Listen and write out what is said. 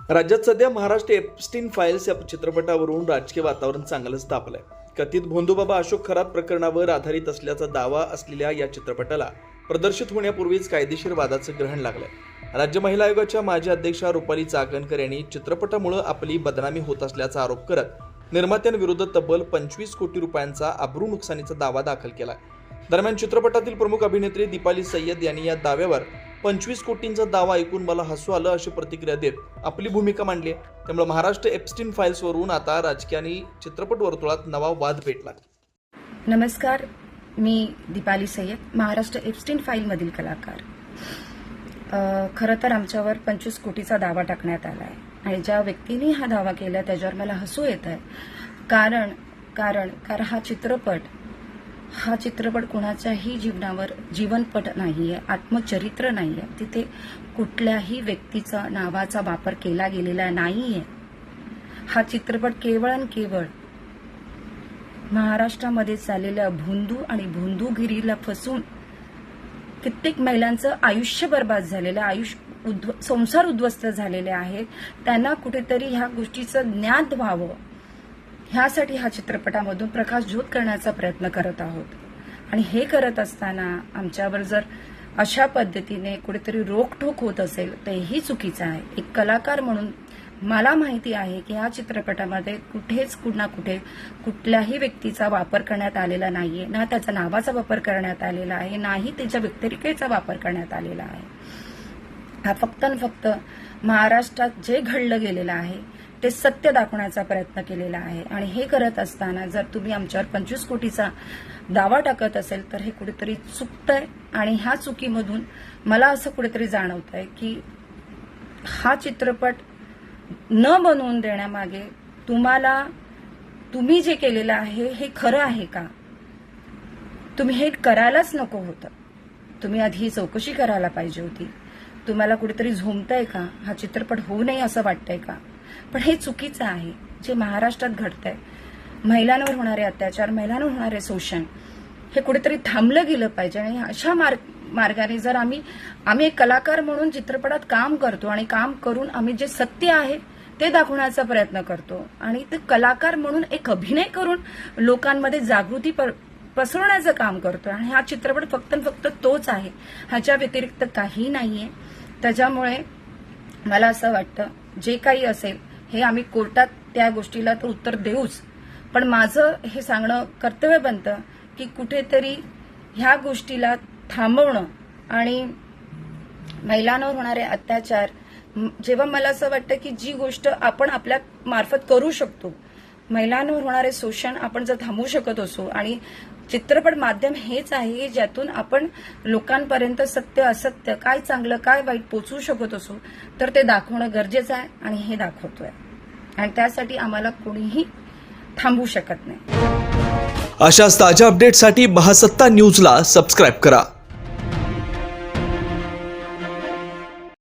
राज्यात सध्या Maharashtra Epstein files या चित्रपटावरून राजकीय वातावरण चांगलंच तापलंय. कथित भोंदूबाबा अशोक खरात प्रकरणावर आधारित असल्याचा दावा असलेल्या या चित्रपटाला प्रदर्शित होण्यापूर्वीच कायदेशीर वादाचं ग्रहण लागलंय. राज्य महिला आयोगाच्या माजी अध्यक्षा रुपाली चाकणकर यांनी चित्रपटामुळे आपली बदनामी होत असल्याचा आरोप करत निर्मात्यांविरुद्ध तब्बल 25 कोटी रुपयांचा अब्रू नुकसानीचा दावा दाखल केला. दरम्यान चित्रपटातील प्रमुख अभिनेत्री दीपाली सय्यद यांनी या दाव्यावर 25 कोटींचा दावा ऐकून मला हसू आलं अशी प्रतिक्रिया देत आपली भूमिका मांडली. त्यामुळे महाराष्ट्र एप्स्टीन फाईल्सवरून आता राजकीय आणि चित्रपट वर्तुळात नवा वाद पेटला. नमस्कार, मी दीपाली सय्यद, महाराष्ट्र एप्स्टीन फाईलमधील कलाकार. खरं तर आमच्यावर 25 कोटीचा दावा टाकण्यात आला आहे आणि ज्या व्यक्तीने हा दावा केला त्याच्यावर मला हसू येत आहे. कारण हा चित्रपट कोणाच्याही जीवनावर जीवनपट नाहीये, आत्मचरित्र नाहीये. तिथे कुठल्याही व्यक्तीचा नावाचा वापर केला गेलेला नाहीये. हा चित्रपट केवळ आणि केवळ महाराष्ट्रामध्ये चाललेल्या भोंदू आणि भोंदूगिरीला फसून कित्येक महिलांचं आयुष्य बर्बाद झालेलं, संसार उद्ध्वस्त झालेले आहेत. त्यांना कुठेतरी ह्या गोष्टीचं ज्ञात व्हावं, ह्यासाठी हा चित्रपटामधून प्रकाशझोत करण्याचा प्रयत्न करत आहोत. आणि हे करत असताना आमच्यावर जर अशा पद्धतीने कुठेतरी रोखठोक होत असेल तर हेही चुकीचं आहे. एक कलाकार म्हणून मला माहिती आहे की या चित्रपटामध्ये कुठल्याही व्यक्तीचा वापर करण्यात आलेला नाहीये, ना त्याच्या नावाचा वापर करण्यात आलेला आहे, नाही त्याच्या व्यक्तिरेखेचा वापर करण्यात आलेला आहे. हा फक्त आणि फक्त महाराष्ट्रात जे घडलं गेलेलं आहे ते सत्य दाखवण्याचा प्रयत्न केलेला आहे. आणि हे करत असताना जर तुम्ही आमच्यावर 25 कोटीचा दावा टाकत असेल तर हे कुठेतरी चुकतंय. आणि ह्या चुकीमधून मला असं कुठेतरी जाणवतंय की हा चित्रपट न बनवून देण्यामागे तुम्ही जे केलेलं आहे हे खरं आहे का? तुम्ही हे करायलाच नको होतं. तुम्ही आधी ही चौकशी करायला पाहिजे होती. तुम्हाला कुठेतरी झोंबतंय का? हा चित्रपट होऊ नये असं वाटतंय का? पण हे चुकीचं आहे. जे महाराष्ट्रात घडतंय, महिलांवर होणारे अत्याचार, महिलांवर होणारे शोषण, हे कुठेतरी थांबलं गेलं पाहिजे. आणि अशा मार्गाने जर आम्ही एक कलाकार म्हणून चित्रपटात काम करतो आणि काम करून आम्ही जे सत्य आहे ते दाखवण्याचा प्रयत्न करतो आणि ते कलाकार म्हणून एक अभिनय करून लोकांमध्ये जागृती पसरवण्याचं काम करतो. आणि हा चित्रपट फक्त तोच आहे, ह्याच्या व्यतिरिक्त काही नाहीये. त्याच्यामुळे मला असं वाटतं जे काही असेल हे आम्ही कोर्टात त्या गोष्टीला तर उत्तर देऊच, पण माझं हे सांगणं कर्तव्य बनतं की कुठेतरी ह्या गोष्टीला थांबवणं. आणि महिलांवर होणारे अत्याचार, जेव्हा मला असं वाटतं की जी गोष्ट आपण आपल्या मार्फत करू शकतो, महिलांवर होणारे शोषण आपण जर थांबवू शकत असू, आणि चित्रपट माध्यम हेच आहे ज्यातून आपण लोकांपर्यंत सत्य असत्य, काय चांगलं काय वाईट पोचवू शकत असू, तर ते दाखवणं गरजेचं आहे आणि हे दाखवतोय. आणि त्यासाठी आम्हाला कोणीही थांबवू शकत नाही. अशाच ताज्या अपडेटसाठी महासत्ता न्यूजला सबस्क्राईब करा.